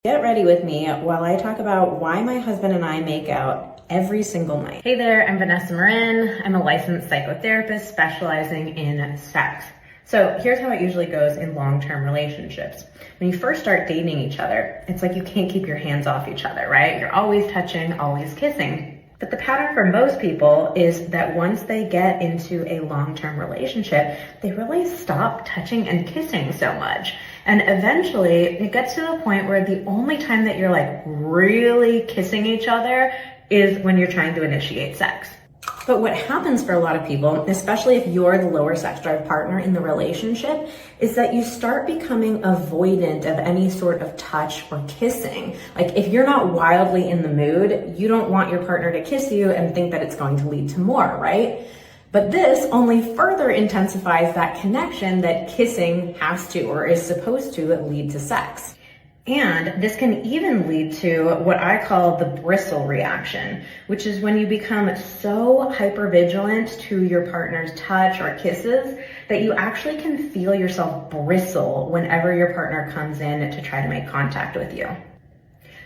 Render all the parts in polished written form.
Get ready with me while I talk about why my husband and I make out every single night. Hey there, I'm Vanessa Marin. I'm a licensed psychotherapist specializing in sex. So here's how it usually goes in long-term relationships. When you first start dating each other, it's like you can't keep your hands off each other, right? You're always touching, always kissing. But the pattern for most people is that once they get into a long-term relationship, they really stop touching and kissing so much. And eventually it gets to the point where the only time that you're like really kissing each other is when you're trying to initiate sex. But what happens for a lot of people, especially if you're the lower sex drive partner in the relationship, is that you start becoming avoidant of any sort of touch or kissing. Like if you're not wildly in the mood, you don't want your partner to kiss you and think that it's going to lead to more, right? But this only further intensifies that connection that kissing has to or is supposed to lead to sex. And this can even lead to what I call the bristle reaction, which is when you become so hypervigilant to your partner's touch or kisses that you actually can feel yourself bristle whenever your partner comes in to try to make contact with you.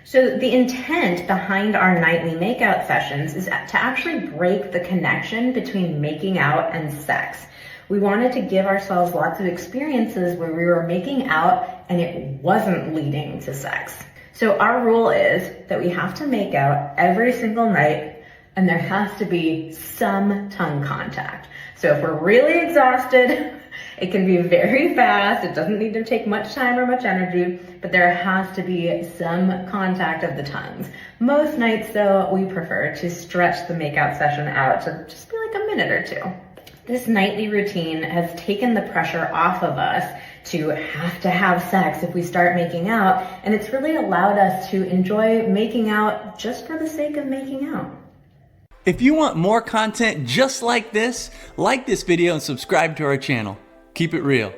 So the intent behind our nightly makeout sessions is to actually break the connection between making out and sex. We wanted to give ourselves lots of experiences where we were making out and it wasn't leading to sex. So our rule is that we have to make out every single night and there has to be some tongue contact. So if we're really exhausted, it can be very fast. It doesn't need to take much time or much energy, but there has to be some contact of the tongues. Most nights though, we prefer to stretch the makeout session out to just be like a minute or two. This nightly routine has taken the pressure off of us to have sex if we start making out, and it's really allowed us to enjoy making out just for the sake of making out. If you want more content just like this video and subscribe to our channel. Keep it real.